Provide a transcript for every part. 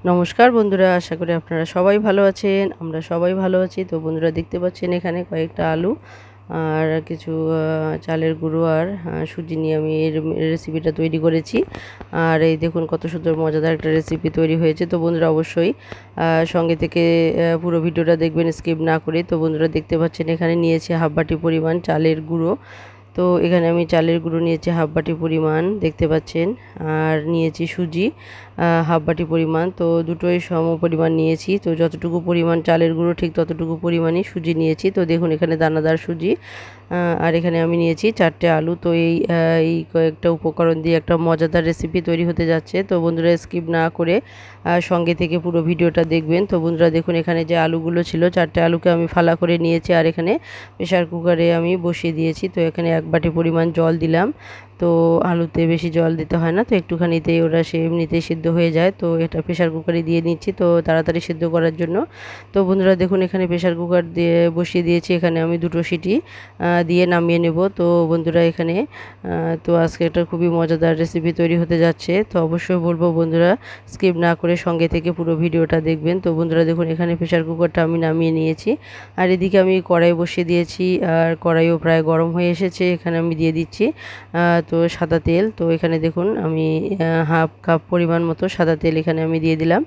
নমস্কার বন্ধুরা, আশা করি আপনারা সবাই ভালো আছেন। আমরা সবাই ভালো আছি। তো বন্ধুরা দেখতে পাচ্ছেন এখানে কয়েকটা আলু আর কিছু চালের গুঁড়ো আর সুজি নিয়ে আমি এর রেসিপিটা তৈরি করেছি। আর এই দেখুন কত সুন্দর মজাদার একটা রেসিপি তৈরি হয়েছে। তো বন্ধুরা অবশ্যই সঙ্গে থেকে পুরো ভিডিওটা দেখবেন স্কিপ না করে। তো বন্ধুরা দেখতে পাচ্ছেন এখানে নিয়েছি হাফ বাটি পরিমাণ চালের গুঁড়ো। তো এখানে আমি চালের গুঁড়ো নিয়েছি হাফ বাটি পরিমাণ, দেখতে পাচ্ছেন। আর নিয়েছি সুজি হাফ বাটি পরিমাণ। তো দুটোই সম পরিমাণ নিয়েছি। তো যতটুকু পরিমাণ চালের গুঁড়ো ঠিক ততটুকু পরিমাণই সুজি নিয়েছি। তো দেখুন এখানে দানাদার সুজি। আর এখানে আমি নিয়েছি 4টে আলু। তো এই কয়েকটা উপকরণ দিয়ে একটা মজাদার রেসিপি তৈরি হতে যাচ্ছে। তো বন্ধুরা স্কিপ না করে সঙ্গে থেকে পুরো ভিডিওটা দেখবেন। তো বন্ধুরা দেখুন এখানে যে আলুগুলো ছিল 4টে আলুকে আমি ফালা করে নিয়েছি আর এখানে প্রেশার কুকারে আমি বসিয়ে দিয়েছি। তো এখানে 1 বাটি পরিমাণ জল দিলাম। তো আলুতে বেশি জল দিতে হয় না, তো একটুখানিতেই ওরা এমনিতেই সিদ্ধ হয়ে যায়। তো এটা প্রেশার কুকারে দিয়ে নিচ্ছি তো তাড়াতাড়ি সিদ্ধ করার জন্য। তো বন্ধুরা দেখুন এখানে প্রেশার কুকার দিয়ে বসিয়ে দিয়েছি। এখানে আমি 2টো সিটি দিয়ে নামিয়ে নেব। তো বন্ধুরা এখানে তো আজকে একটা খুবই মজাদার রেসিপি তৈরি হতে যাচ্ছে। তো অবশ্যই বলবো বন্ধুরা স্কিপ না করে সঙ্গে থেকে পুরো ভিডিওটা দেখবেন। তো বন্ধুরা দেখুন এখানে প্রেশার কুকারটা আমি নামিয়ে নিয়েছি। আর এদিকে আমি কড়াই বসিয়ে দিয়েছি আর কড়াইও প্রায় গরম হয়ে এসেছে। এখানে আমি দিয়ে দিচ্ছি তো সাদা তেল। তো এখানে দেখুন আমি হাফ কাপ পরিমাণ মতো সাদা তেল এখানে আমি দিয়ে দিলাম।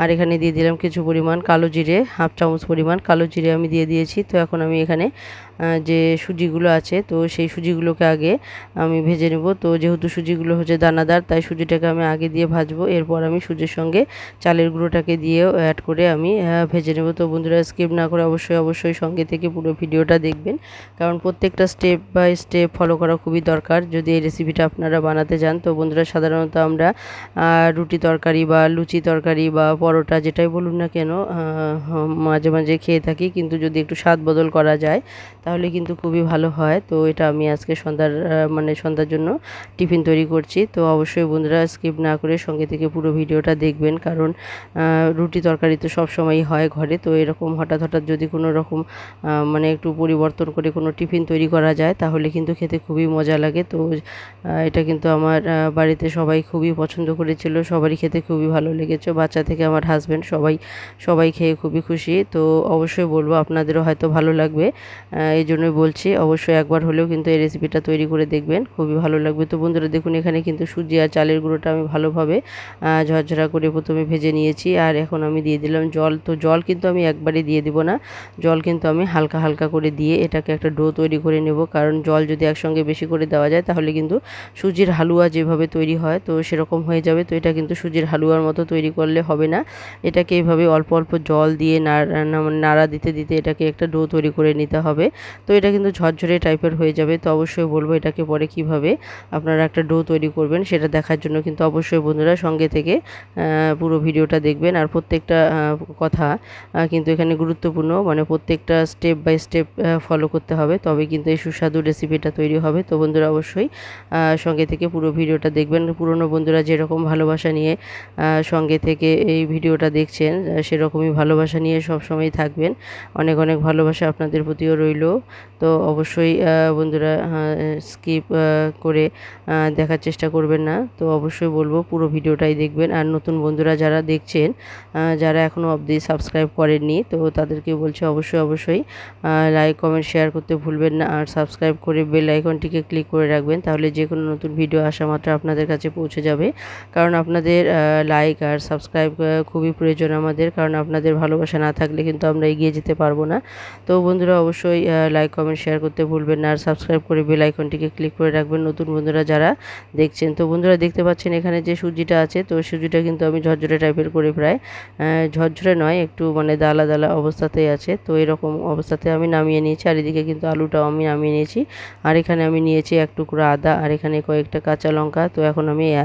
আর এখানে দিয়ে দিলাম কিছু পরিমাণ কালো জিরে, হাফ চামচ পরিমাণ কালো জিরে আমি দিয়ে দিয়েছি। তো এখন আমি এখানে যে সুজিগুলো আছে তো সেই সুজিগুলোকে আগে আমি ভেজে নেব। তো যেহেতু সুজিগুলো হচ্ছে দানাদার তাই সুজিটাকে আমি আগে দিয়ে ভাজবো। এরপর আমি সুজির সঙ্গে চালের গুঁড়োটাকে দিয়েও অ্যাড করে আমি ভেজে নেব। তো বন্ধুরা স্কিপ না করে অবশ্যই সঙ্গে থেকে পুরো ভিডিওটা দেখবেন, কারণ প্রত্যেকটা স্টেপ বাই স্টেপ ফলো করা খুবই দরকার যদি এই রেসিপিটা আপনারা বানাতে যান। তো বন্ধুরা সাধারণত আমরা রুটি তরকারি বা লুচি তরকারি বা পরোটা যেটাই বলুন না কেন মাঝে মাঝে খেয়ে থাকি, কিন্তু যদি একটু স্বাদ বদল করা যায় তাহলে কিন্তু খুবই ভালো হয়। তো এটা আমি আজকে সন্ধ্যার জন্য টিফিন তৈরি করছি। তো অবশ্যই বন্ধুরা স্কিপ না করে সঙ্গে থেকে পুরো ভিডিওটা দেখবেন, কারণ রুটি তরকারি তো সব সময়ই হয় ঘরে। তো এরকম হঠাৎ যদি কোনো রকম একটু পরিবর্তন করে কোনো টিফিন তৈরি করা যায় তাহলে কিন্তু খেতে খুবই মজা লাগে। তো এটা কিন্তু আমার বাড়িতে সবাই খুবই পছন্দ করেছিল, সবারই খেতে খুবই ভালো লেগেছে, বাচ্চা থেকে আমার হাজব্যান্ড সবাই খেয়ে খুবই খুশি। তো অবশ্যই বলবো আপনাদেরও হয়তো ভালো লাগবে, এই জন্যই বলছি অবশ্যই একবার হলেও কিন্তু এই রেসিপিটা তৈরি করে দেখবেন, খুবই ভালো লাগবে। তো বন্ধুরা দেখুন এখানে কিন্তু সুজি আর চালের গুঁড়োটা আমি ভালোভাবে ঝরঝরা করে প্রথমে ভেজে নিয়েছি। আর এখন আমি দিয়ে দিলাম জল। তো জল কিন্তু আমি একবারে দিয়ে দিব না, জল কিন্তু আমি হালকা হালকা করে দিয়ে এটাকে একটা ডো তৈরি করে নেব। কারণ জল যদি একসঙ্গে বেশি করে দেওয়া যায় তাহলে কিন্তু সুজির হালুয়া যেভাবে তৈরি হয় তো সেরকম হয়ে যাবে। তো এটা কিন্তু সুজির হালুয়ার মতো তৈরি করলে হবে না, এটাকে এইভাবে অল্প অল্প জল দিয়ে নাড়া দিতে দিতে এটাকে একটা ডো তৈরি করে নিতে হবে। তো এটা কিন্তু ঝরঝরে টাইপের হয়ে যাবে। তো অবশ্যই বলবো এটাকে পরে কিভাবে আপনারা একটা ডো তৈরি করবেন সেটা দেখার জন্য কিন্তু অবশ্যই বন্ধুরা সঙ্গে থেকে পুরো ভিডিওটা দেখবেন। আর প্রত্যেকটা কথা কিন্তু এখানে গুরুত্বপূর্ণ, প্রত্যেকটা স্টেপ বাই স্টেপ ফলো করতে হবে, তবে কিন্তু এই সুস্বাদু রেসিপিটা তৈরি হবে। তো বন্ধুরা অবশ্যই সঙ্গে থেকে পুরো ভিডিওটা দেখবেন। পুরনো বন্ধুরা যেরকম ভালোবাসা নিয়ে সঙ্গে থেকে এই ভিডিওটা দেখছেন সেরকমই ভালোবাসা নিয়ে সবসময় থাকবেন। অনেক অনেক ভালোবাসা আপনাদের প্রতিও রইল। তো অবশ্যই বন্ধুরা স্কিপ করে দেখার চেষ্টা করবেন না। তো অবশ্যই বলবো পুরো ভিডিওটাই দেখবেন। আর নতুন বন্ধুরা যারা দেখছেন, যারা এখনও অবধি সাবস্ক্রাইব করেননি, তো তাদেরকে বলছি অবশ্যই লাইক কমেন্ট শেয়ার করতে ভুলবেন না। আর সাবস্ক্রাইব করে বেল আইকনটিকে ক্লিক করে রাখবেন, তাহলে যে কোনো নতুন ভিডিও আসা মাত্র আপনাদের কাছে পৌঁছে যাবে। কারণ আপনাদের লাইক আর সাবস্ক্রাইব খুবই প্রয়োজন আমাদের, কারণ আপনাদের ভালোবাসা না থাকলে কিন্তু আমরা এগিয়ে যেতে পারবো না। তো বন্ধুরা অবশ্যই লাইক কমেন্ট শেয়ার করতে ভুলবেন না, আর সাবস্ক্রাইব করে বেল আইকনটিকে ক্লিক করে রাখবেন নতুন বন্ধুরা যারা দেখছেন। তো বন্ধুরা দেখতে পাচ্ছেন এখানে যে সুজিটা আছে, তো সুজিটা কিন্তু আমি ঝরঝরে টাইপের করে প্রায় ঝরঝরে নয়, একটু দালা দালা অবস্থাতেই আছে। তো এরকম অবস্থাতে আমি নামিয়ে নিয়েছি। আর এদিকে কিন্তু আলুটাও আমি নামিয়ে নিয়েছি। আর এখানে আমি নিয়েছি 1 টুকরো আদা আর এখানে কয়েকটা কাঁচা লঙ্কা। তো এখন আমি এই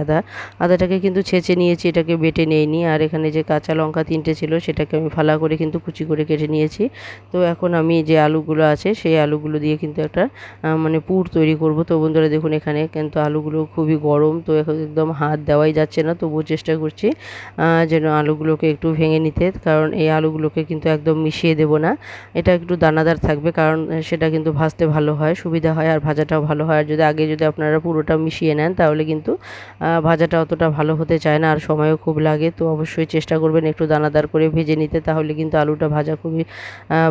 আদাটাকে কিন্তু ছেঁচে নিয়েছি, এটাকে বেটে নেইনি। আর এখানে যে কাঁচা লঙ্কা 3টে ছিল সেটাকে আমি ফালা করে কিন্তু কুচি করে কেটে নিয়েছি। তো এখন আমি যে আলুগুলো আছে সেই আলুগুলো দিয়ে কিন্তু একটা পুর তৈরি করব। তো বন্ধুরা দেখুন এখানে কিন্তু আলুগুলো খুবই গরম, তো এখন একদম হাত দেওয়াই যাচ্ছে না, তবুও চেষ্টা করছি যেন আলুগুলোকে একটু ভেঙে নিতে, কারণ এই আলুগুলোকে কিন্তু একদম মিশিয়ে দেব না, এটা একটু দানাদার থাকবে, কারণ সেটা কিন্তু ভাজতে ভালো হয়, সুবিধা হয় আর ভাজাটাও ভালো হয়। আর যদি আগে যদি আপনারা পুরোটা মিশিয়ে নেন তাহলে কিন্তু ভাজাটা অতটা ভালো হতে চায় না আর সময়ও খুব লাগে। তো অবশ্যই চেষ্টা করবেন একটু দানাদার করে ভেজে নিতে, তাহলে কিন্তু আলুটা ভাজা খুবই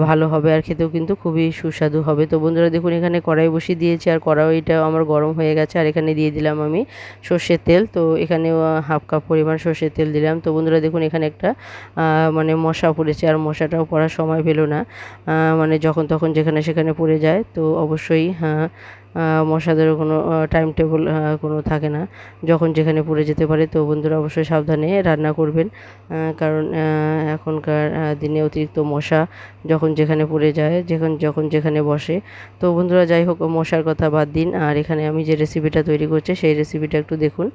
ভালো হবে আর খেতেও কিন্তু খুবই সুস্বাদু হবে। তো বন্ধুরা দেখুন এখানে কড়াই বসিয়ে দিয়েছি আর কড়াইটা আমার গরম হয়ে গেছে আর এখানে দিয়ে দিলাম আমি সর্ষের তেল। তো এখানেও হাফ কাপ পরিমাণ সর্ষের তেল দিলাম। তো বন্ধুরা দেখুন এখানে একটা মানে মশা পড়েছে আর মশাটাও পড়ার সময় পেল না, মানে যখন তখন যেখানে সেখানে পড়ে যায়। তো অবশ্যই মশাদেরও কোনো টাইম টেবল কোনো থাকে না, যখন যেখানে পড়ে যেতে পারে। তো বন্ধুরা অবশ্যই সাবধানে রান্না করবেন, কারণ এখনকার দিনে অতিরিক্ত মশা যখন যেখানে পড়ে যায়, যখন যেখানে বসে। তো বন্ধুরা যাই হোক, মশার কথা বাদ দিন, আর এখানে আমি যে রেসিপিটা তৈরি করছি সেই রেসিপিটা একটু দেখুন।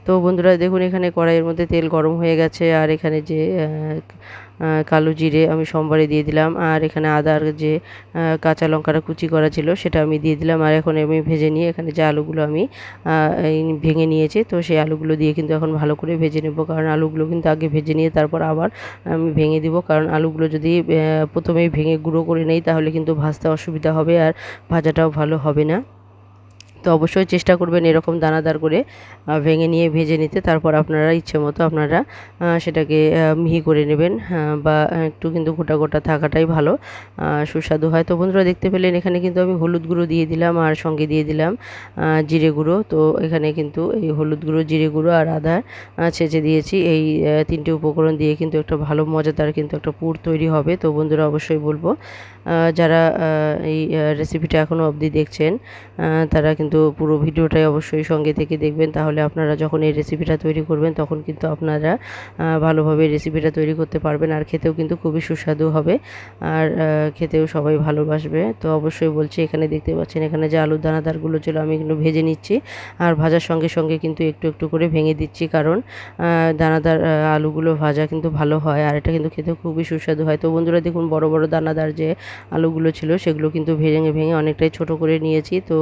তো বন্ধুরা দেখুন এখানে কড়াইয়ের মধ্যে তেল গরম হয়ে গেছে আর এখানে যে কালো জিরে আমি সোমবারে দিয়ে দিলাম আর এখানে আদার যে কাঁচা লঙ্কাটা কুচি করা ছিল সেটা আমি দিয়ে দিলাম। আর এখন আমি ভেজে নিয়ে এখানে যে আলুগুলো আমি ভেঙে নিয়েছি, তো সেই আলুগুলো দিয়ে কিন্তু এখন ভালো করে ভেজে নেব, কারণ আলুগুলো কিন্তু আগে ভেজে নিয়ে তারপর আবার আমি ভেঙে দিব, কারণ আলুগুলো যদি প্রথমেই ভেঙে গুঁড়ো করে নেই তাহলে কিন্তু ভাজতে অসুবিধা হবে আর ভাজাটাও ভালো হবে না। তো অবশ্যই চেষ্টা করবেন এরকম দানাদার করে ভেঙে নিয়ে ভেজে নিতে, তারপর আপনারা ইচ্ছে মতো আপনারা সেটাকে মিহি করে নেবেন, বা একটু কিন্তু গোটা গোটা থাকাটাই ভালো, সুস্বাদু হয়। তো বন্ধুরা দেখতে পেলেন এখানে কিন্তু আমি হলুদ গুঁড়ো দিয়ে দিলাম আর সঙ্গে দিয়ে দিলাম জিরে গুঁড়ো। তো এখানে কিন্তু এই হলুদ গুঁড়ো, জিরে গুঁড়ো আর আদা ছেঁচে দিয়েছি, এই তিনটে উপকরণ দিয়ে কিন্তু একটা ভালো মজাদার কিন্তু একটা পুর তৈরি হবে। তো বন্ধুরা অবশ্যই বলবো যারা এই রেসিপিটা এখনও অবধি দেখছেন তারা কিন্তু পুরো ভিডিওটাই অবশ্যই সঙ্গে থেকে দেখবেন, তাহলে আপনারা যখন এই রেসিপিটা তৈরি করবেন তখন কিন্তু আপনারা ভালোভাবে রেসিপিটা তৈরি করতে পারবেন আর খেতেও কিন্তু খুবই সুস্বাদু হবে আর খেতেও সবাই ভালোবাসবে। তো অবশ্যই বলছি এখানে দেখতে পাচ্ছেন এখানে যে আলুর দানাদারগুলো ছিল আমি কিন্তু ভেজে নিচ্ছি আর ভাজার সঙ্গে সঙ্গে কিন্তু একটু একটু করে ভেঙে দিচ্ছি, কারণ দানাদার আলুগুলো ভাজা কিন্তু ভালো হয় আর এটা কিন্তু খেতে খুবই সুস্বাদু হয়। তো বন্ধুরা দেখুন বড় বড় দানাদার যে আলুগুলো ছিল সেগুলো কিন্তু ভেঙে ভেঙে অনেকটাই ছোট করে নিয়েছি। তো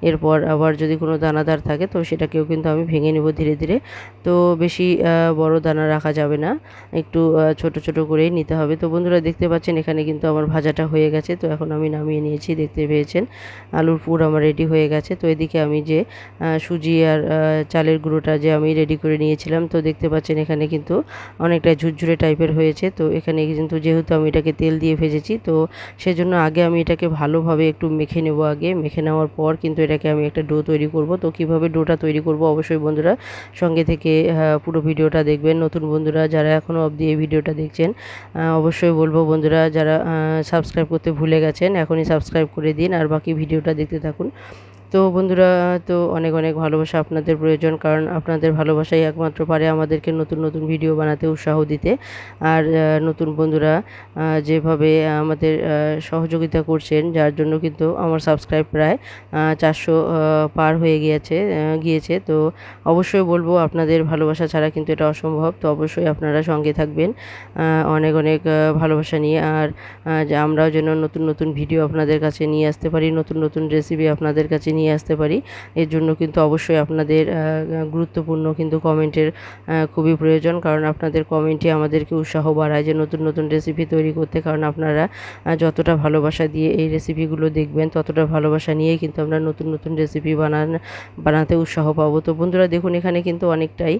এরপর আবার যদি কোনো দানাদার থাকে তো সেটাকেও কিন্তু আমি ভেঙে নেব ধীরে ধীরে। তো বেশি বড় দানা রাখা যাবে না, একটু ছোট ছোট করেই নিতে হবে। তো বন্ধুরা দেখতে পাচ্ছেন এখানে কিন্তু আমার ভাজাটা হয়ে গেছে, তো এখন আমি নামিয়ে নিয়েছি, দেখতে পেয়েছেন আলুর পুর আমার রেডি হয়ে গেছে। তো এদিকে আমি যে সুজি আর চালের গুঁড়োটা যে আমি রেডি করে নিয়েছিলাম, তো দেখতে পাচ্ছেন এখানে কিন্তু অনেকটা ঝুরঝুরে টাইপের হয়েছে। তো এখানে কিন্তু যেহেতু আমি এটাকে তেল দিয়ে ভেজেছি, তো সেজন্য আগে আমি এটাকে ভালোভাবে একটু মেখে নেব, আগে মেখে নেওয়ার পর কিন্তু এটাকে আমি একটা ডো তৈরি করব। তো কিভাবে ডোটা তৈরি করব অবশ্যই বন্ধুরা সঙ্গে থেকে পুরো ভিডিওটা দেখবেন। নতুন বন্ধুরা যারা এখনও অবধি এই ভিডিওটা দেখছেন অবশ্যই বলবো বন্ধুরা যারা সাবস্ক্রাইব করতে ভুলে গেছেন এখনই সাবস্ক্রাইব করে দিন আর বাকি ভিডিওটা দেখতে থাকুন। তো বন্ধুরা, তো অনেক অনেক ভালোবাসা আপনাদের প্রয়োজন, কারণ আপনাদের ভালোবাসাই একমাত্র পারে আমাদেরকে নতুন নতুন ভিডিও বানাতে উৎসাহ দিতে। আর নতুন বন্ধুরা যেভাবে আমাদের সহযোগিতা করছেন, যার জন্য কিন্তু আমার সাবস্ক্রাইব প্রায় 400 পার হয়ে গিয়েছে। তো অবশ্যই বলবো আপনাদের ভালোবাসা ছাড়া কিন্তু এটা অসম্ভব। তো অবশ্যই আপনারা সঙ্গে থাকবেন অনেক অনেক ভালোবাসা নিয়ে, আর আমরাও যেন নতুন নতুন ভিডিও আপনাদের কাছে নিয়ে আসতে পারি, নতুন নতুন রেসিপি আপনাদের কাছে নিয়ে আসতে পারি। এর জন্য কিন্তু অবশ্যই আপনাদের গুরুত্বপূর্ণ কিন্তু কমেন্টের খুবই প্রয়োজন, কারণ আপনাদের কমেন্টই আমাদেরকে উৎসাহ বাড়ায় যে নতুন নতুন রেসিপি তৈরি করতে। কারণ আপনারা যতটা ভালোবাসা দিয়ে এই রেসিপিগুলো দেখবেন ততটা ভালোবাসা নিয়েই কিন্তু আমরা নতুন নতুন রেসিপি বানাতে উৎসাহ পাবো। তো বন্ধুরা দেখুন এখানে কিন্তু অনেকটাই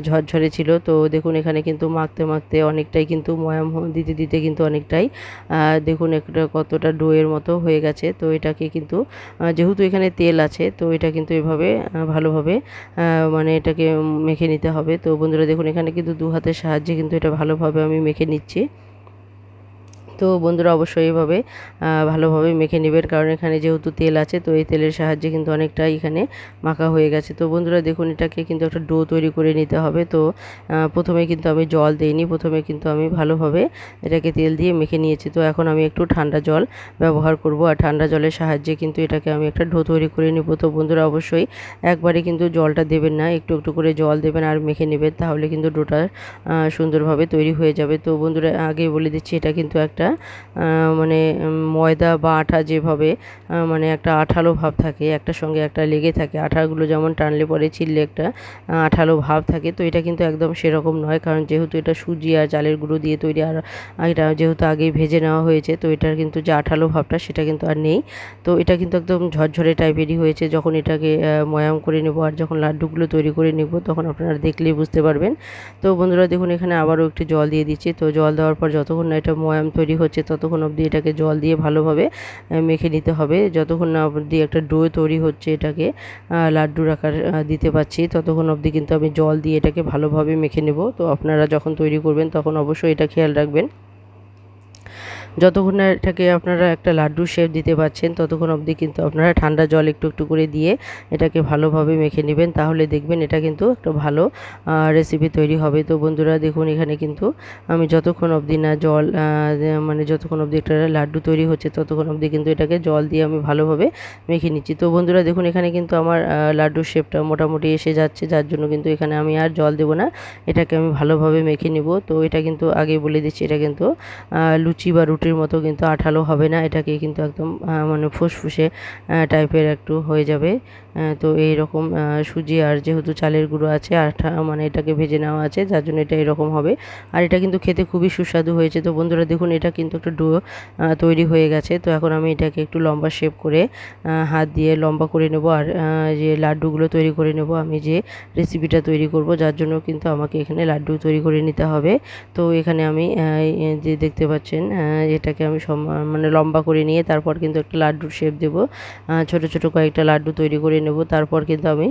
ঝরঝরে ছিল। তো দেখুন এখানে কিন্তু মাখতে মাখতে অনেকটাই কিন্তু ময়াম দিতে দিতে কিন্তু অনেকটাই দেখুন একটা কতটা ডোয়ের মতো হয়ে গেছে। তো এটাকে কিন্তু যেহেতু এখানে তেল আছে তো এটা কিন্তু এভাবে ভালোভাবে মানে এটাকে মেখে নিতে হবে। তো বন্ধুরা দেখুন এখানে কিন্তু দু হাতের সাহায্যে কিন্তু এটা ভালোভাবে আমি মেখে নিচ্ছি। তো বন্ধুরা অবশ্যই এইভাবে ভালোভাবে মেখে নেবেন, কারণ এখানে যেহেতু তেল আছে তো এই তেলের সাহায্যে কিন্তু অনেকটাই এখানে মাখা হয়ে গেছে। তো বন্ধুরা দেখুন এটাকে কিন্তু একটা ডো তৈরি করে নিতে হবে। তো প্রথমে কিন্তু আমি জল দিইনি, প্রথমে কিন্তু আমি ভালোভাবে এটাকে তেল দিয়ে মেখে নিয়েছি। তো এখন আমি একটু ঠান্ডা জল ব্যবহার করব আর ঠান্ডা জলের সাহায্যে কিন্তু এটাকে আমি একটা ডো তৈরি করে নেব। তো বন্ধুরা অবশ্যই একবারে কিন্তু জলটা দেবেন না, একটু একটু করে জল দেবেন আর মেখে নেবেন, তাহলে কিন্তু ডোটা সুন্দরভাবে তৈরি হয়ে যাবে। তো বন্ধুরা আগে বলে দিচ্ছি এটা কিন্তু একটা একটা মানে ময়দা বা আঠা যেভাবে মানে একটা আঠালো ভাব থাকে, একটার সঙ্গে একটা লেগে থাকে, আঠাগুলো যেমন টানলে পরে ছিললে একটা আঠালো ভাব থাকে, তো এটা কিন্তু একদম সেরকম নয়, কারণ যেহেতু এটা সুজি আর চালের গুঁড়ো দিয়ে তৈরি, আর এটা যেহেতু আগেই ভেজে নেওয়া হয়েছে, তো এটার কিন্তু যে আঠালো ভাবটা সেটা কিন্তু আর নেই। তো এটা কিন্তু একদম ঝরঝরে টাইপেরই হয়েছে। যখন এটাকে ময়াম করে নেব আর যখন লাড্ডুগুলো তৈরি করে নেব, তখন আপনারা দেখলেই বুঝতে পারবেন। তো বন্ধুরা দেখুন, এখানে আবারও একটু জল দিয়ে দিচ্ছি। তো জল দেওয়ার পর যতক্ষণ না এটা ময়াম তৈরি হচ্ছে, ততক্ষণ অবধি এটাকে জল দিয়ে ভালোভাবে মেখে নিতে হবে। যতক্ষণ না অবধি একটা ডো তৈরি হচ্ছে, এটাকে লাড্ডুর আকার দিতে পারছি, ততক্ষণ অবধি কিন্তু আমি জল দিয়ে এটাকে ভালোভাবে মেখে নেব। তো আপনারা যখন তৈরি করবেন তখন অবশ্যই এটা খেয়াল রাখবেন। যতক্ষণ না এটাকে আপনারা একটা লাড্ডুর শেপ দিতে পারছেন, ততক্ষণ অবধি কিন্তু আপনারা ঠান্ডা জল একটু একটু করে দিয়ে এটাকে ভালোভাবে মেখে নেবেন। তাহলে দেখবেন এটা কিন্তু একটা ভালো রেসিপি তৈরি হবে। তো বন্ধুরা দেখুন, এখানে কিন্তু আমি যতক্ষণ অবধি না জল মানে যতক্ষণ অবধি একটা লাড্ডু তৈরি হচ্ছে, ততক্ষণ অবধি কিন্তু এটাকে জল দিয়ে আমি ভালোভাবে মেখে নিচ্ছি। তো বন্ধুরা দেখুন, এখানে কিন্তু আমার লাড্ডুর শেপটা মোটামুটি এসে যাচ্ছে, যার জন্য কিন্তু এখানে আমি আর জল দেবো না, এটাকে আমি ভালোভাবে মেখে নিব। তো এটা কিন্তু আগে বলে দিচ্ছি, এটা কিন্তু লুচি বা রুটির মতো কিন্তু আঠালো হবে না, এটাকে কিন্তু একদম মানে ফুসফুসে টাইপের একটু হয়ে যাবে। তো এই রকম সুজি আর যেহেতু চালের গুঁড়ো আছে, আঠা মানে এটাকে ভেজে নেওয়া আছে, যার জন্য এটা এরকম হবে। আর এটা কিন্তু খেতে খুবই সুস্বাদু হয়েছে। তো বন্ধুরা দেখুন, এটা কিন্তু একটা ডো তৈরি হয়ে গেছে। তো এখন আমি এটাকে একটু লম্বা শেপ করে হাত দিয়ে লম্বা করে নেব, আর যে লাড্ডুগুলো তৈরি করে নেব, আমি যে রেসিপিটা তৈরি করব, যার জন্য কিন্তু আমাকে এখানে লাড্ডু তৈরি করে নিতে হবে। তো এখানে আমি যে দেখতে পাচ্ছেন, এটাকে আমি মানে লম্বা করে নিয়ে তারপর কিন্তু একটা লাড্ডুর শেপ দেবো, ছোট ছোট কয়েকটা লাড্ডু তৈরি করে নেব, তারপর কিন্তু আমি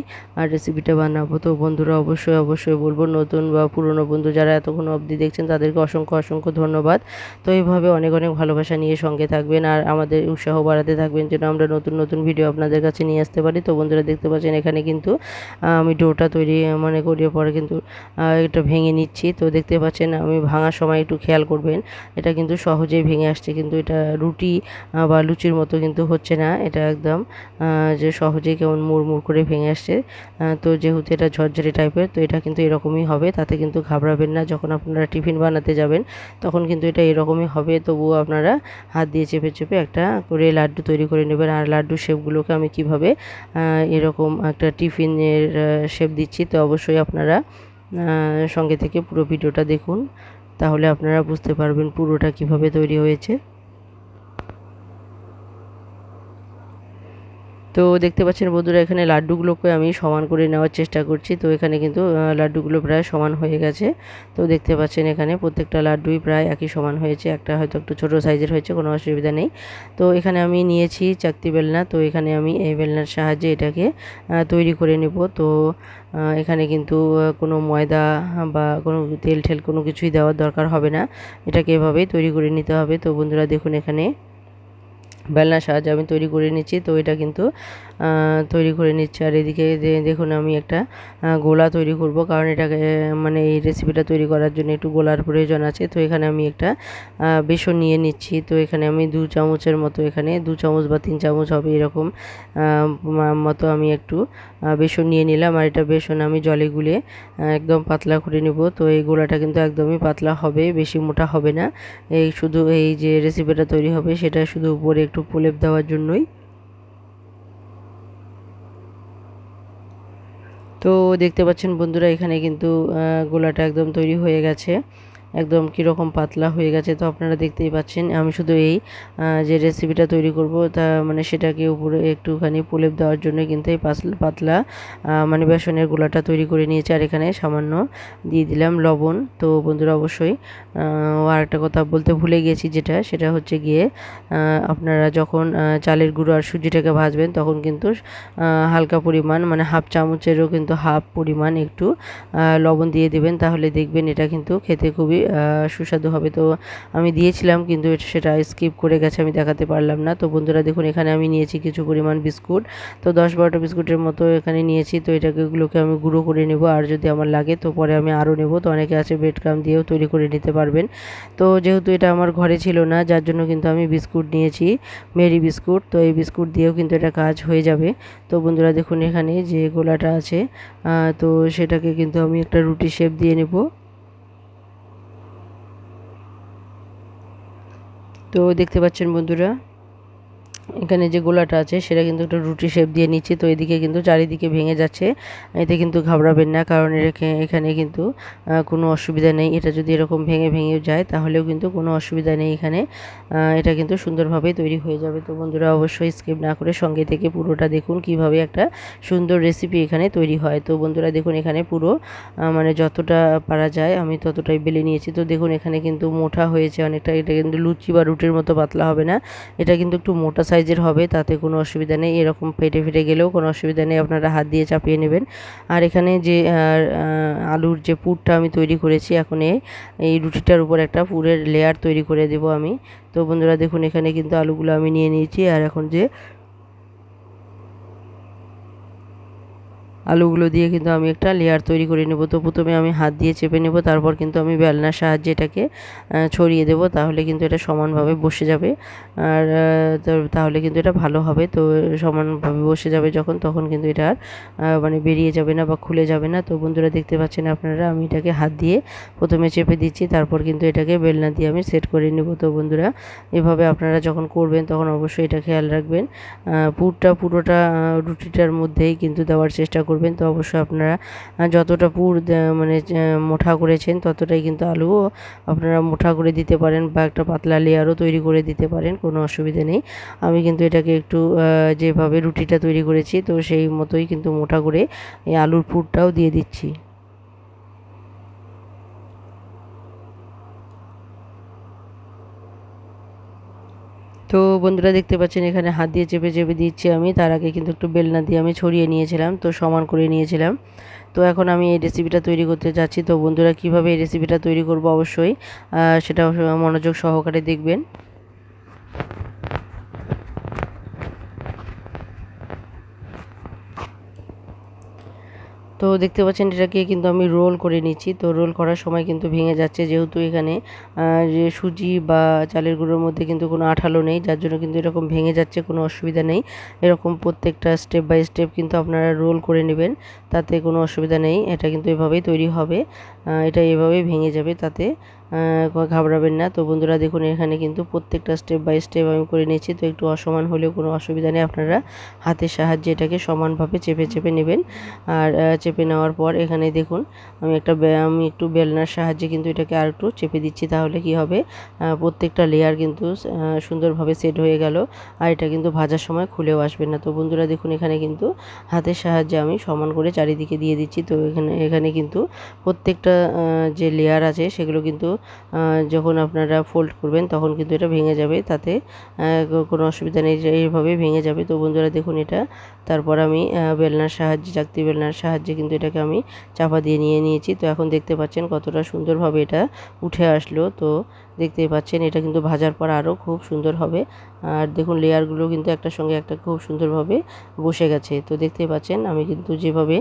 রেসিপিটা বানাবো। তো বন্ধুরা অবশ্যই অবশ্যই বলবো, নতুন বা পুরনো বন্ধু যারা এতক্ষণ অবধি দেখছেন, তাদেরকে অসংখ্য অসংখ্য ধন্যবাদ। তো এইভাবে অনেক অনেক ভালোবাসা নিয়ে সঙ্গে থাকবেন আর আমাদের উৎসাহ বাড়াতে থাকবেন, যেন আমরা নতুন নতুন ভিডিও আপনাদের কাছে নিয়ে আসতে পারি। তো বন্ধুরা দেখতে পাচ্ছেন, এখানে কিন্তু আমি ডোটা তৈরি মানে করিয়ে পরে কিন্তু এটা ভেঙে নিচ্ছি। তো দেখতে পাচ্ছেন, আমি ভাঙার সময় একটু খেয়াল করবেন, এটা কিন্তু সহজেই ভেঙে আসছে, কিন্তু এটা রুটি বা লুচির মতো কিন্তু হচ্ছে না, এটা একদম যে সহজেই কেমন মুড়মুড় করে ভেঙে আসছে। তো যেহেতু এটা ঝরঝরে টাইপের, তো এটা কিন্তু এরকমই হবে, তাতে কিন্তু ঘাবড়াবেন না। যখন আপনারা টিফিন বানাতে যাবেন, তখন কিন্তু এটা এরকমই হবে। তবুও আপনারা হাত দিয়ে চেপে চেপে একটা করে লাড্ডু তৈরি করে নেবেন। আর লাড্ডু শেপগুলোকে আমি কিভাবে এরকম একটা টিফিনের শেপ দিচ্ছি, তো অবশ্যই আপনারা সঙ্গে থেকে পুরো ভিডিওটা দেখুন, তাহলে আপনারা বুঝতে পারবেন পুরোটা কিভাবে তৈরি হয়েছে। তো দেখতে পাচ্ছেন বন্ধুরা, এখানে লাড্ডুগুলোকে আমি সমান করে নেওয়ার চেষ্টা করছি। তো এখানে কিন্তু লাড্ডুগুলো প্রায় সমান হয়ে গেছে। তো দেখতে পাচ্ছেন, এখানে প্রত্যেকটা লাড্ডুই প্রায় একই সমান হয়েছে, একটা হয়তো একটু ছোটো সাইজের হয়েছে, কোনো অসুবিধা নেই। তো এখানে আমি নিয়েছি চাকতি বেলনা, তো এখানে আমি এই বেলনার সাহায্যে এটাকে তৈরি করে নেব। তো এখানে কিন্তু কোনো ময়দা বা কোনো তেল ঠেল কোনো কিছুই দেওয়ার দরকার হবে না, এটাকে এভাবেই তৈরি করে নিতে হবে। তো বন্ধুরা দেখুন, এখানে বেলনার সাহায্যে আমি তৈরি করে নিচ্ছি। তো এটা কিন্তু তৈরি করে নিচ্ছি, আর এদিকে দেখুন আমি একটা গোলা তৈরি করব, কারণ এটাকে মানে এই রেসিপিটা তৈরি করার জন্য একটু গোলার প্রয়োজন আছে। তো এখানে আমি একটা বেসন নিয়ে নিচ্ছি। তো এখানে আমি 2 চামচের মতো, এখানে 2 চামচ বা 3 চামচ হবে এরকম মতো আমি একটু বেসন নিয়ে নিলাম। আর এটা বেসন আমি জলে গুলে একদম পাতলা করে নেব। তো এই গোলাটা কিন্তু একদমই পাতলা হবে, বেশি মোটা হবে না। এই শুধু এই যে রেসিপিটা তৈরি হবে, সেটা শুধু উপরে একটু প্রলেপ দেওয়ার জন্যই। তো দেখতে পাচ্ছেন বন্ধুরা, এখানে কিন্তু গোলাটা একদম তৈরি হয়ে গেছে, একদম কীরকম পাতলা হয়ে গেছে। তো আপনারা দেখতেই পাচ্ছেন, আমি শুধু এই যে রেসিপিটা তৈরি করব, তা মানে সেটাকে উপরে একটুখানি প্রলেপ দেওয়ার জন্য কিন্তু এই পাতলা মানে বেসনের গোলাটা তৈরি করে নিয়েছি। আর এখানে সামান্য দিয়ে দিলাম লবণ। তো বন্ধুরা অবশ্যই আর একটা কথা বলতে ভুলে গেছি, সেটা হচ্ছে গিয়ে আপনারা যখন চালের গুঁড়ো আর সুজিটাকে ভাজবেন, তখন কিন্তু হালকা পরিমাণ মানে হাফ চামচেরও কিন্তু হাফ পরিমাণ একটু লবণ দিয়ে দেবেন, তাহলে দেখবেন এটা কিন্তু খেতে খুবই সুস্বাদু হবে। তো আমি দিয়েছিলাম, কিন্তু সেটা স্কিপ করে গেছে, আমি দেখাতে পারলাম না। তো বন্ধুরা দেখুন, এখানে আমি নিয়েছি কিছু পরিমাণ বিস্কুট, তো 10-12টা বিস্কুটের মতো এখানে নিয়েছি। তো এগুলোকে আমি গুঁড়ো করে নেব, আর যদি আমার লাগে তো পরে আমি আরও নেব। তো অনেকে আছে ব্রেড ক্রাম্ব দিয়েও তৈরি করে নিতে পারবেন। তো যেহেতু এটা আমার ঘরে ছিল না, যার জন্য কিন্তু আমি বিস্কুট নিয়েছি, মেরি বিস্কুট। তো এই বিস্কুট দিয়েও কিন্তু এটা কাজ হয়ে যাবে। তো বন্ধুরা দেখুন, এখানে যে গোলাটা আছে, তো সেটাকে কিন্তু আমি একটা রুটি শেপ দিয়ে নেব। তো দেখতে পাচ্ছেন বন্ধুরা, এখানে যে গোলাটা আছে সেটা কিন্তু একটা রুটি শেপ দিয়ে নিচ্ছি। তো এদিকে কিন্তু চারিদিকে ভেঙে যাচ্ছে, এতে কিন্তু ঘাবড়াবেন না, কারণ এখানে কিন্তু কোনো অসুবিধা নেই। এটা যদি এরকম ভেঙে ভেঙে যায় তাহলেও কিন্তু কোনো অসুবিধা নেই এখানে, এটা কিন্তু সুন্দরভাবে তৈরি হয়ে যাবে। তো বন্ধুরা অবশ্যই স্কিপ না করে সঙ্গে থেকে পুরোটা দেখুন কিভাবে একটা সুন্দর রেসিপি এখানে তৈরি হয়। তো বন্ধুরা দেখুন, এখানে পুরো মানে যতটা পারা যায় আমি ততটাই বেলে নিয়েছি। তো দেখুন এখানে কিন্তু মোটা হয়েছে অনেকটা, এটা কিন্তু লুচি বা রুটির মতো পাতলা হবে না, এটা কিন্তু একটু মোটা সাইজের হবে, তাতে কোনো অসুবিধা নেই। এরকম ফেটে ফেটে গেলেও কোনো অসুবিধা নেই, আপনারা হাত দিয়ে চাপিয়ে নেবেন। আর এখানে যে আলুর যে পুরটা আমি তৈরি করেছি, এখন এই রুটিটার উপর একটা পুরের লেয়ার তৈরি করে দেব আমি। তো বন্ধুরা দেখুন, এখানে কিন্তু আলুগুলো আমি নিয়ে নিয়েছি, আর এখন যে আলুগুলো দিয়ে কিন্তু আমি একটা লেয়ার তৈরি করে নেব। তো প্রথমে আমি হাত দিয়ে চেপে নেব, তারপর কিন্তু আমি বেলনার সাহায্যে এটাকে ছড়িয়ে দেব, তাহলে কিন্তু এটা সমানভাবে বসে যাবে। আর তাহলে কিন্তু এটা ভালো হবে। তো সমানভাবে বসে যাবে যখন, তখন কিন্তু এটা আর মানে বেরিয়ে যাবে না বা খুলে যাবে না। তো বন্ধুরা দেখতে পাচ্ছেন আপনারা, আমি এটাকে হাত দিয়ে প্রথমে চেপে দিচ্ছি, তারপর কিন্তু এটাকে বেলনা দিয়ে আমি সেট করে নেব। তো বন্ধুরা এভাবে আপনারা যখন করবেন তখন অবশ্যই এটা খেয়াল রাখবেন, পুরটা পুরোটা রুটিটার মধ্যেই কিন্তু দেওয়ার চেষ্টা করবেন। তো অবশ্যই আপনারা যতটা পুর মানে মোটা করেছেন ততটাই কিন্তু আলুও আপনারা মোটা করে দিতে পারেন, বা একটা পাতলা লেয়ারও তৈরি করে দিতে পারেন, কোনো অসুবিধা নেই। আমি কিন্তু এটাকে একটু যেভাবে রুটিটা তৈরি করেছি তো সেই মতোই কিন্তু মোটা করে এই আলুর পুরটাও দিয়ে দিচ্ছি। তো বন্ধুরা দেখতে পাচ্ছেন, এখানে হাত দিয়ে চেপে চেপে দিচ্ছি আমি, তার আগে কিন্তু একটু বেলনা দিয়ে আমি ছড়িয়ে নিয়েছিলাম, তো সমান করে নিয়েছিলাম। তো এখন আমি এই রেসিপিটা তৈরি করতে যাচ্ছি। তো বন্ধুরা কিভাবে এই রেসিপিটা তৈরি করব অবশ্যই সেটা মনোযোগ সহকারে দেখবেন। তো দেখতে পাচ্ছেন এটাকে কিন্তু আমি রোল করে নিচ্ছি। তো রোল করার সময় কিন্তু ভেঙে যাচ্ছে, যেহেতু এখানে যে সুজি বা চালের গুঁড়োর মধ্যে কিন্তু কোনো আঠালো নেই, যার জন্য কিন্তু এরকম ভেঙে যাচ্ছে, কোনো অসুবিধা নেই। এরকম প্রত্যেকটা স্টেপ বাই স্টেপ কিন্তু আপনারা রোল করে নেবেন, তাতে কোনো অসুবিধা নেই। এটা কিন্তু এভাবেই তৈরি হবে, এটা এভাবেই ভেঙে যাবে, তাতে ঘাবড়াবেন না। তো বন্ধুরা দেখুন, এখানে কিন্তু প্রত্যেকটা স্টেপ বাই স্টেপ আমি করে নিয়েছি। তো একটু অসমান হলেও কোনো অসুবিধা নেই, আপনারা হাতের সাহায্যে এটাকে সমানভাবে চেপে চেপে নেবেন। আর চেপে নেওয়ার পর এখানে দেখুন, আমি একটু বেলনার সাহায্যে কিন্তু এটাকে আর একটু চেপে দিচ্ছি, তাহলে কি হবে, প্রত্যেকটা লেয়ার কিন্তু সুন্দরভাবে সেট হয়ে গেল, আর এটা কিন্তু ভাজার সময় খুলেও আসবে না। তো বন্ধুরা দেখুন, এখানে কিন্তু হাতের সাহায্যে আমি সমান করে চারিদিকে দিয়ে দিচ্ছি। তো এখানে কিন্তু প্রত্যেকটা যে লেয়ার আছে সেগুলো কিন্তু যখন আপনারা ফোল্ড করবেন তখন কিন্তু এটা ভেঙে যাবে, তাতে কোনো অসুবিধা নেই, এইভাবে ভেঙে যাবে। তো বন্ধুরা দেখুন, এটা তারপর আমি বেলনার সাহায্যে, চাকতি বেলনার সাহায্যে কিন্তু এটাকে আমি চাপা দিয়ে নিয়ে নিয়েছি। তো এখন দেখতে পাচ্ছেন কতটা সুন্দরভাবে এটা উঠে আসলো। তো দেখতেই পাচ্ছেন এটা কিন্তু ভাজার পর আরও খুব সুন্দর হবে। আর দেখুন লেয়ারগুলো কিন্তু একটার সঙ্গে একটা খুব সুন্দরভাবে বসে গেছে। তো দেখতেই পাচ্ছেন আমি কিন্তু যেভাবে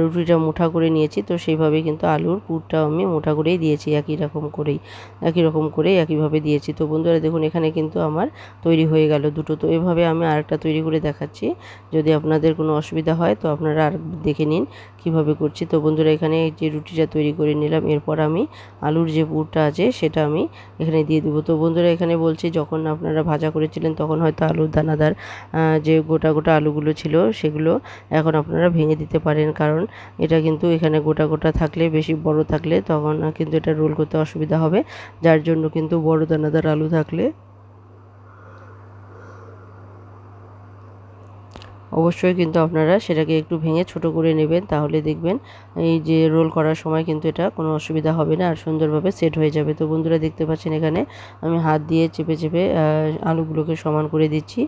রুটিটা মুঠা করে নিয়েছি, তো সেইভাবেই কিন্তু আলুর পুরটাও আমি মুঠা করেই দিয়েছি, একই রকম করেই একইভাবে দিয়েছি। তো বন্ধুরা দেখুন, এখানে কিন্তু আমার তৈরি হয়ে গেল দুটো। তো এভাবে আমি আরেকটা তৈরি করে দেখাচ্ছি, যদি আপনাদের কোনো অসুবিধা হয় তো আপনারা আর দেখে নিন কিভাবে করছি। তো বন্ধুরা এখানে এই যে রুটিটা তৈরি করে নিলাম, এরপর আমি আলুর যে পুরটা আছে সেটা আমি এখানে দিয়ে দেবো। তো বন্ধুরা এখানে বলছি, যখন আপনারা ভাজা করেছিলেন তখন হয়তো আলুর দানাদার যে গোটা গোটা আলুগুলো ছিল সেগুলো এখন আপনারা ভেঙে দিতে পারেন, কারণ এটা কিন্তু এখানে গোটা গোটা থাকলে, বেশি বড় থাকলে তখন কিন্তু এটা রোল করতে অসুবিধা হবে, যার জন্য কিন্তু বড় দানাদার আলু থাকলে অবশ্যই কিন্তু আপনারা সেটাকে একটু ভেঙে ছোট করে নেবেন, তাহলে দেখবেন এই যে রোল করার সময় কিন্তু এটা কোনো অসুবিধা হবে না, আর সুন্দরভাবে সেট হয়ে যাবে। তো বন্ধুরা দেখতে পাচ্ছেন, এখানে আমি হাত দিয়ে চেপে চেপে আলুগুলোকে সমান করে দিচ্ছি।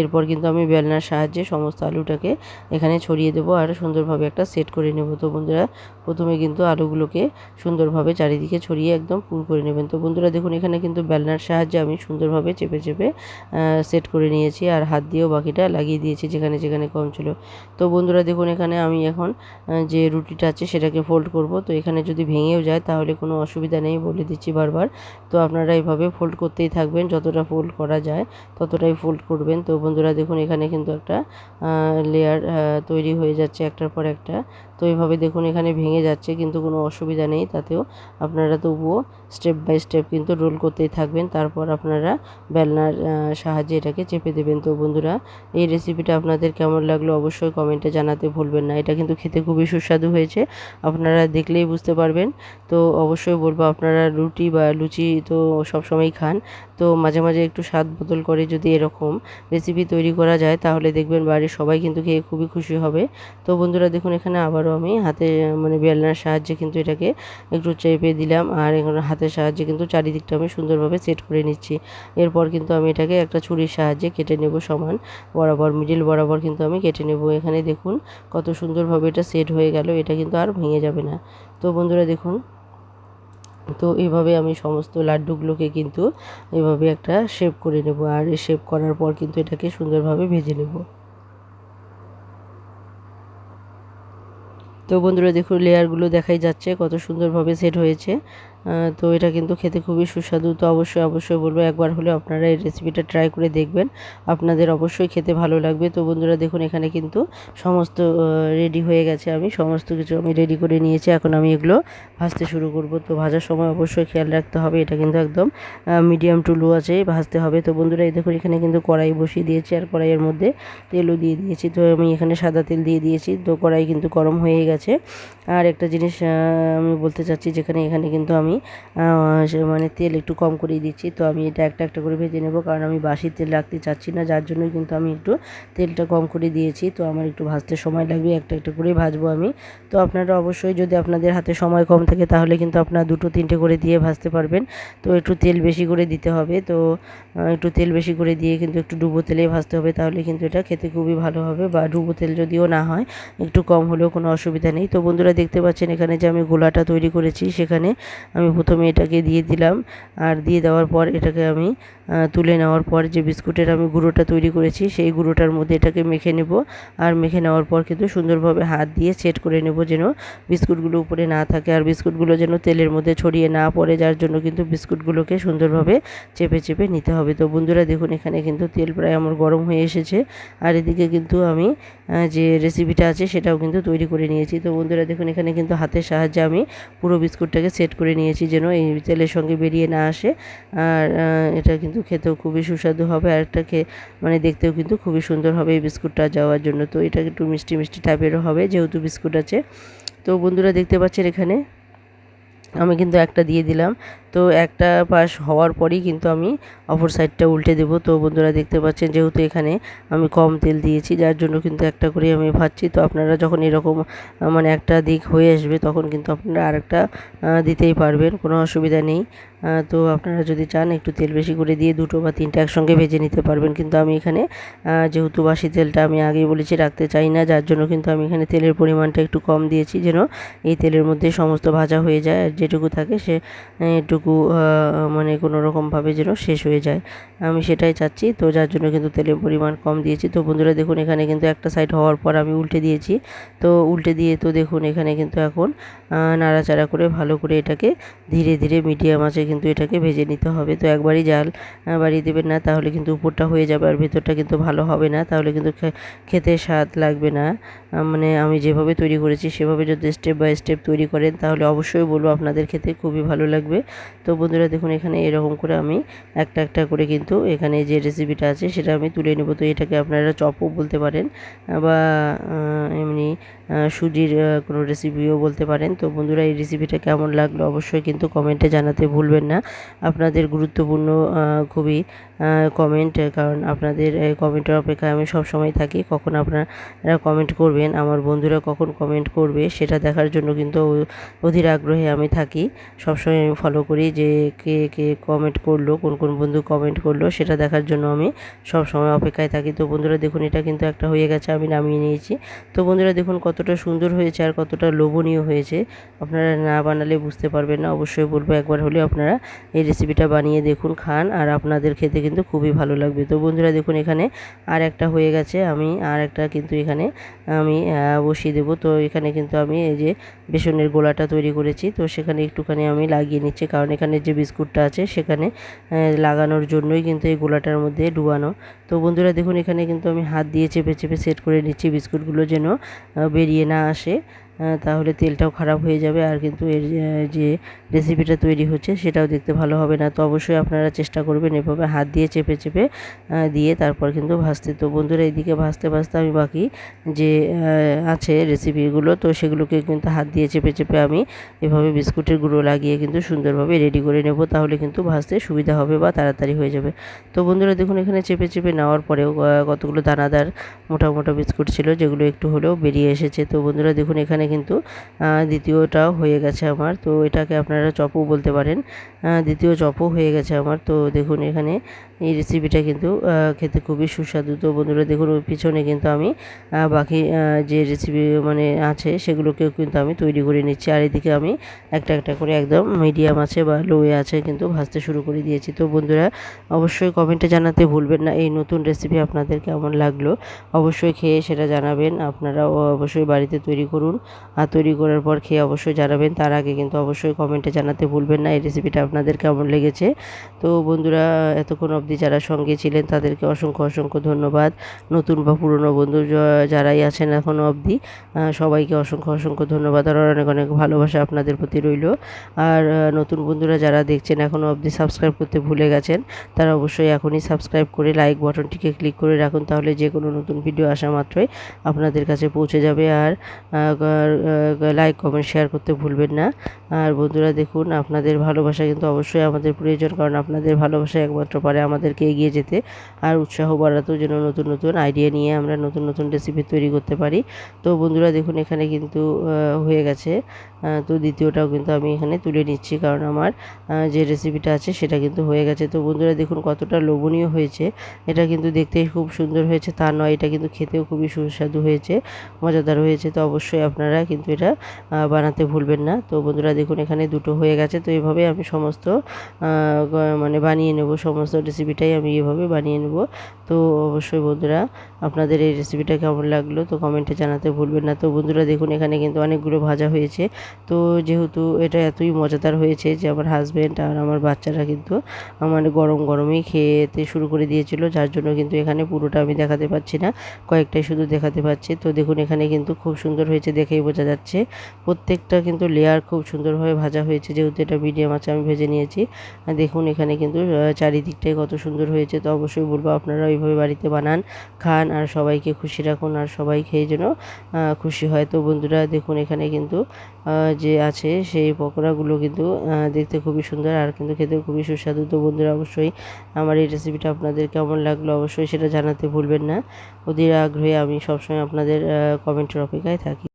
এরপর কিন্তু আমি বেলনার সাহায্যে সমস্ত আলুটাকে এখানে ছড়িয়ে দেবো আর সুন্দরভাবে একটা সেট করে নেব। তো বন্ধুরা প্রথমে কিন্তু আলুগুলোকে সুন্দরভাবে চারিদিকে ছড়িয়ে একদম পুর করে নেবেন। তো বন্ধুরা দেখুন, এখানে কিন্তু বেলনার সাহায্যে আমি সুন্দরভাবে চেপে চেপে সেট করে নিয়েছি, আর হাত দিয়েও বাকিটা লাগিয়ে দিয়েছি যেখানে যেখানে কম ছিল। তো বন্ধুরা দেখুন, এখানে আমি এখন যে রুটিটা আছে সেটাকে ফোল্ড করব। তো এখানে যদি ভেঙেও যায় তাহলে কোনো অসুবিধা নেই, বলে দিচ্ছি বারবার। তো আপনারা এইভাবে ফোল্ড করতেই থাকবেন, যতটা ফোল্ড করা যায় ততটাই ফোল্ড করবেন। তো বন্ধুরা দেখুন, এখানে কিন্তু একটা লেয়ার তৈরি হয়ে যাচ্ছে একটার পর একটা। তো তো এইভাবে দেখুন এখানে ভেঙে যাচ্ছে, কিন্তু কোনো অসুবিধা নেই তাতেও। আপনারা তবুও স্টেপ বাই স্টেপ কিন্তু রোল করতেই থাকবেন, তারপর আপনারা বেলনার সাহায্যে এটাকে চেপে দেবেন। তো বন্ধুরা, এই রেসিপিটা আপনাদের কেমন লাগলো অবশ্যই কমেন্টে জানাতে ভুলবেন না। এটা কিন্তু খেতে খুবই সুস্বাদু হয়েছে, আপনারা দেখলেই বুঝতে পারবেন। তো অবশ্যই বলবো, আপনারা রুটি বা লুচি তো সবসময়ই খান, তো মাঝে মাঝে একটু স্বাদ বদল করে যদি এরকম রেসিপি তৈরি করা যায় তাহলে দেখবেন বাড়ির সবাই কিন্তু খেয়ে খুবই খুশি হবে। তো বন্ধুরা দেখুন, এখানে আবারও আমি হাতে মানে বেলনার সাহায্যে কিন্তু এটাকে একটু চেপে দিলাম, আর এখন হাতের সাহায্যে কিন্তু চারিদিকটা আমি সুন্দরভাবে সেট করে নিচ্ছি। এরপর কিন্তু আমি এটাকে একটা ছুরির সাহায্যে কেটে নেব, সমান বরাবর মিডিল বরাবর কিন্তু আমি কেটে নেব। এখানে দেখুন কত সুন্দরভাবে এটা সেট হয়ে গেল, এটা কিন্তু আর ভেঙে যাবে না। তো বন্ধুরা দেখুন, তো এইভাবে আমি সমস্ত লাড্ডুগুলোকে কিন্তু এভাবে একটা শেপ করে নেব, আর এই শেপ করার পর কিন্তু এটাকে সুন্দরভাবে ভেজে নেব। তো বন্ধুরা দেখুন, লেয়ারগুলো দেখাই যাচ্ছে কত সুন্দরভাবে সেট হয়েছে। তো এটা কিন্তু খেতে খুবই সুস্বাদু। তো অবশ্যই অবশ্যই বলবো, একবার হলে আপনারা এই রেসিপিটা ট্রাই করে দেখবেন, আপনাদের অবশ্যই খেতে ভালো লাগবে। তো বন্ধুরা দেখুন, এখানে কিন্তু সমস্ত রেডি হয়ে গেছে, আমি সমস্ত কিছু আমি রেডি করে নিয়েছি। এখন আমি এগুলো ভাজতে শুরু করব। তো ভাজার সময় অবশ্যই খেয়াল রাখতে হবে, এটা কিন্তু একদম মিডিয়াম টু লো আছে ভাজতে হবে। তো বন্ধুরা এই দেখুন, এখানে কিন্তু কড়াই বসিয়ে দিয়েছি, আর কড়াইয়ের মধ্যে তেলও দিয়ে দিয়েছি। তো আমি এখানে সাদা তেল দিয়ে দিয়েছি, তো কড়াই কিন্তু গরম হয়ে গেছে। আর একটা জিনিস আমি বলতে চাচ্ছি, এখানে কিন্তু আমি মানে তেল একটু কম করেই দিচ্ছি। তো আমি এটা একটা একটা করে ভেজে নেব, কারণ আমি বাসি তেল রাখতে চাচ্ছি না, যার জন্যই কিন্তু আমি একটু তেলটা কম করে দিয়েছি। তো আমার একটু ভাজতে সময় লাগবে, একটা একটা করে ভাজবো আমি। তো আপনারা অবশ্যই, যদি আপনাদের হাতে সময় কম থাকে তাহলে কিন্তু আপনারা দুটো তিনটে করে দিয়ে ভাজতে পারবেন। তো একটু তেল বেশি করে দিতে হবে। তো একটু তেল বেশি করে দিয়ে কিন্তু একটু ডুবো তেলেই ভাজতে হবে, তাহলে কিন্তু এটা খেতে খুবই ভালো হবে। বা ডুবো তেল যদিও না হয়, একটু কম হলেও কোনো অসুবিধা নেই। তো বন্ধুরা দেখতে পাচ্ছেন, এখানে যে আমি গোলাটা তৈরি করেছি, সেখানে আমি প্রথমে এটাকে দিয়ে দিলাম, আর দিয়ে দেওয়ার পর এটাকে আমি তুলে নেওয়ার পর যে বিস্কুটের আমি গুঁড়োটা তৈরি করেছি সেই গুঁড়োটার মধ্যে এটাকে মেখে নেব। আর মেখে নেওয়ার পর কিন্তু সুন্দরভাবে হাত দিয়ে সেট করে নেব, যেন বিস্কুটগুলো উপরে না থাকে, আর বিস্কুটগুলো যেন তেলের মধ্যে ছড়িয়ে না পড়ে, যার জন্য কিন্তু বিস্কুটগুলোকে সুন্দরভাবে চেপে চেপে নিতে হবে। তো বন্ধুরা দেখুন, এখানে কিন্তু তেল প্রায় আমার গরম হয়ে এসেছে, আর এদিকে কিন্তু আমি যে রেসিপিটা আছে সেটাও কিন্তু তৈরি করে নিয়েছি। তো বন্ধুরা দেখুন, এখানে কিন্তু হাতের সাহায্যে আমি পুরো বিস্কুটটাকে সেট করে নিয়েছি, যেন এই তেলের সঙ্গে বেরিয়ে না আসে। আর এটা কিন্তু খেতেও খুবই সুস্বাদু হবে, আর একটা মানে দেখতেও কিন্তু খুবই সুন্দর হবে এই বিস্কুটটা যাওয়ার জন্য। তো এটা একটু মিষ্টি মিষ্টি টাইপেরও হবে, যেহেতু বিস্কুট আছে। তো বন্ধুরা দেখতে পাচ্ছেন, এখানে আমি কিন্তু একটা দিয়ে দিলাম। তো একটা পাশ হওয়ার পরেই কিন্তু আমি অপর সাইডটা উল্টে দেব। তো বন্ধুরা দেখতে পাচ্ছেন, যেহেতু এখানে আমি কম তেল দিয়েছি, যার জন্য কিন্তু একটা করে আমি ভাজছি। তো আপনারা যখন এরকম মানে একটা দিক হয়ে আসবে, তখন কিন্তু আপনারা আরেকটা দিতেই পারবেন, কোনো অসুবিধা নেই। তো আপনারা যদি চান একটু তেল বেশি করে দিয়ে দুটো বা তিনটে একসঙ্গে ভেজে নিতে পারবেন, কিন্তু আমি এখানে যেহেতু বাসি তেলটা আমি আগেই বলেছি রাখতে চাই না, যার জন্য কিন্তু আমি এখানে তেলের পরিমাণটা একটু কম দিয়েছি, যেন এই তেলের মধ্যে সমস্ত ভাজা হয়ে যায়, আর যেটুকু থাকে সে এটুকু মানে কোনো রকমভাবে যেন শেষ হয়ে যায়, আমি সেটাই চাচ্ছি। তো যার জন্য কিন্তু তেলের পরিমাণ কম দিয়েছি। তো বন্ধুরা দেখুন, এখানে কিন্তু একটা সাইড হওয়ার পর আমি উল্টে দিয়েছি। তো উল্টে দিয়ে তো দেখুন, এখানে কিন্তু এখন নাড়াচাড়া করে ভালো করে এটাকে ধীরে ধীরে মিডিয়াম আঁচে কিন্তু এটাকে ভেজে নিতে হবে। তো একবারই জাল বাড়িয়ে দেবেন না, তাহলে কিন্তু উপরটা হয়ে যাবে আর ভেতরটা কিন্তু ভালো হবে না, তাহলে কিন্তু খেতে স্বাদ লাগবে না। মানে আমি যেভাবে তৈরি করেছি সেভাবে যদি স্টেপ বাই স্টেপ তৈরি করেন, তাহলে অবশ্যই বলবো আপনাদের খেতে খুবই ভালো লাগবে। তো বন্ধুরা দেখুন, এখানে এরকম করে আমি একটা একটা করে কিন্তু এখানে যে রেসিপিটা আছে সেটা আমি তুলে নেব। তো এটাকে আপনারা চপও বলতে পারেন, বা এমনি সুজির কোনো রেসিপিও বলতে পারেন। তো বন্ধুরা, এই রেসিপিটা কেমন লাগলো অবশ্যই কিন্তু কমেন্টে জানাতে ভুলবেন না। আপনাদের গুরুত্বপূর্ণ খুবই কমেন্ট, কারণ আপনাদের কমেন্টের অপেক্ষায় আমি সব সময় থাকি। কখন আপনারা কমেন্ট করবেন, আমার বন্ধুরা কখন কমেন্ট করবে, সেটা দেখার জন্য কিন্তু অধীর আগ্রহে আমি থাকি। সবসময় আমি ফলো করি যে কে কে কমেন্ট করলো, কোন কোন বন্ধু কমেন্ট করলো, সেটা দেখার জন্য আমি সব সময় অপেক্ষায় থাকি। তো বন্ধুরা দেখুন, এটা কিন্তু একটা হয়ে গেছে, আমি নামিয়ে নিয়েছি। তো বন্ধুরা দেখুন কতটা সুন্দর হয়েছে আর কতটা লোভনীয় হয়েছে, আপনারা না বানালে বুঝতে পারবেন না। অবশ্যই বলবো, একবার হলে আপনারা এই রেসিপিটা বানিয়ে দেখুন, খান, আর আপনাদের খেতে কিন্তু খুবই ভালো লাগবে। তো বন্ধুরা দেখুন, এখানে আর একটা হয়ে গেছে, আমি আর একটা কিন্তু এখানে আমি বসিয়ে দেবো। তো এখানে কিন্তু আমি এই যে বেসনের গোলাটা তৈরি করেছি, তো সেখানে একটুখানি আমি লাগিয়ে নিচ্ছি, কারণ এখানে যে বিস্কুটটা আছে সেখানে লাগানোর জন্যই কিন্তু এই গোলাটার মধ্যে ডুবানো। তো বন্ধুরা দেখুন, এখানে কিন্তু আমি হাত দিয়ে চেপে চেপে সেট করে নিচ্ছি বিস্কুটগুলো, যেন বেরিয়ে না আসে। তাহলে তেলটাও খারাপ হয়ে যাবে আর কিন্তু এর যে রেসিপিটা তৈরি হচ্ছে সেটাও দেখতে ভালো হবে না। তো অবশ্যই আপনারা চেষ্টা করবেন এভাবে হাত দিয়ে চেপে চেপে দিয়ে তারপর কিন্তু ভাজতে। তো বন্ধুরা এইদিকে ভাজতে ভাজতে আমি বাকি যে আছে রেসিপিগুলো তো সেগুলোকে কিন্তু হাত দিয়ে চেপে চেপে আমি এভাবে বিস্কুটের গুঁড়ো লাগিয়ে কিন্তু সুন্দরভাবে রেডি করে নেব, তাহলে কিন্তু ভাজতে সুবিধা হবে বা তাড়াতাড়ি হয়ে যাবে। তো বন্ধুরা দেখুন এখানে চেপে চেপে নেওয়ার পরেও কতগুলো দানাদার মোটা মোটা বিস্কুট ছিল যেগুলো একটু হলেও বেরিয়ে এসেছে। তো বন্ধুরা দেখুন এখানে কিন্তু দ্বিতীয়টাও হয়ে গেছে আমার, তো এটাকে আপনারা চপও বলতে পারেন। দ্বিতীয় চপও হয়ে গেছে আমার। তো দেখুন এখানে এই রেসিপিটা কিন্তু খেতে খুবই সুস্বাদু। তো বন্ধুরা দেখুন ওই পিছনে কিন্তু আমি বাকি যে রেসিপি মানে আছে সেগুলোকেও কিন্তু আমি তৈরি করে নিচ্ছি, আর এদিকে আমি একটা একটা করে একদম মিডিয়াম আছে বা লোয়ে আছে কিন্তু ভাজতে শুরু করে দিয়েছি। তো বন্ধুরা অবশ্যই কমেন্টে জানাতে ভুলবেন না এই নতুন রেসিপি আপনাদের কেমন লাগলো, অবশ্যই খেয়ে সেটা জানাবেন। আপনারাও অবশ্যই বাড়িতে তৈরি করুন, আর তৈরি করার পর খেয়ে অবশ্যই জানাবেন। তার আগে কিন্তু অবশ্যই কমেন্টে জানাতে ভুলবেন না এই রেসিপিটা আপনাদের কেমন লেগেছে। তো বন্ধুরা এতক্ষণ অবধি যারা সঙ্গে ছিলেন তাদেরকে অসংখ্য অসংখ্য ধন্যবাদ। নতুন বা পুরনো বন্ধু যারাই আছেন এখনও অবধি সবাইকে অসংখ্য অসংখ্য ধন্যবাদ আর অনেক অনেক ভালোবাসা আপনাদের প্রতি রইল। আর নতুন বন্ধুরা যারা দেখছেন এখনও অবধি সাবস্ক্রাইব করতে ভুলে গেছেন তারা অবশ্যই এখনই সাবস্ক্রাইব করে লাইক বাটনটিকে ক্লিক করে রাখুন, তাহলে যে কোনো নতুন ভিডিও আসা মাত্রই আপনাদের কাছে পৌঁছে যাবে। আর লাইক কমেন্ট শেয়ার করতে ভুলবেন না। আর বন্ধুরা দেখুন আপনাদের ভালোবাসা কিন্তু অবশ্যই আমাদের প্রয়োজন, কারণ আপনাদের ভালোবাসা একমাত্র পারে আমাদেরকে এগিয়ে যেতে আর উৎসাহ বাড়াতেও, যেন নতুন নতুন আইডিয়া নিয়ে আমরা নতুন নতুন রেসিপি তৈরি করতে পারি। তো বন্ধুরা দেখুন এখানে কিন্তু হয়ে গেছে। তো দ্বিতীয়টাও কিন্তু আমি এখানে তুলে নিচ্ছি, কারণ আমার যে রেসিপিটা আছে সেটা কিন্তু হয়ে গেছে। তো বন্ধুরা দেখুন কতটা লোভনীয় হয়েছে, এটা কিন্তু দেখতে খুব সুন্দর হয়েছে তা নয়, এটা কিন্তু খেতেও খুবই সুস্বাদু হয়েছে, মজাদার হয়েছে। তো অবশ্যই আপনারা কিন্তু এটা বানাতে ভুলবেন না। তো বন্ধুরা দেখুন এখানে দুটো হয়ে গেছে। তো এভাবে আমি সমস্ত মানে বানিয়ে নেব, সমস্ত রেসিপিটাই আমি এভাবে বানিয়ে নেব। তো অবশ্যই বন্ধুরা আপনাদের এই রেসিপিটা কেমন লাগলো তো কমেন্টে জানাতে ভুলবেন না। তো বন্ধুরা দেখুন এখানে কিন্তু অনেকগুলো ভাজা হয়েছে। তো যেহেতু এটা এতই মজাদার হয়েছে যে আমার হাজব্যান্ড আর আমার বাচ্চারা কিন্তু মানে গরম গরমই খেতে শুরু করে দিয়েছিল, যার জন্য কিন্তু এখানে পুরোটা আমি দেখাতে পাচ্ছি না, কয়েকটাই শুধু দেখাতে পাচ্ছি। তো দেখুন এখানে কিন্তু খুব সুন্দর হয়েছে, দেখেই বোঝা যাচ্ছে প্রত্যেকটা কিন্তু লেয়ার খুব সুন্দরভাবে ভাজা হয়েছে, যেহেতু এটা মিডিয়াম আছে আমি ভেজে নিয়েছি। দেখুন এখানে কিন্তু চারিদিকটাই কত সুন্দর হয়েছে। তো অবশ্যই বলবো আপনারা ওইভাবে বাড়িতে বানান, খান আর সবাইকে খুশি রাখুন আর সবাই খেয়ে যেন খুশি হয়। তো বন্ধুরা দেখুন এখানে কিন্তু যে আছে সেই পকোড়াগুলো কিন্তু দেখতে খুবই সুন্দর আর কিন্তু খেতেও খুবই সুস্বাদু। তো বন্ধুরা অবশ্যই আমার এই রেসিপিটা আপনাদের কেমন লাগলো অবশ্যই সেটা জানাতে ভুলবেন না। অধীর আগ্রহে আমি সবসময় আপনাদের কমেন্টের অপেক্ষায় থাকি।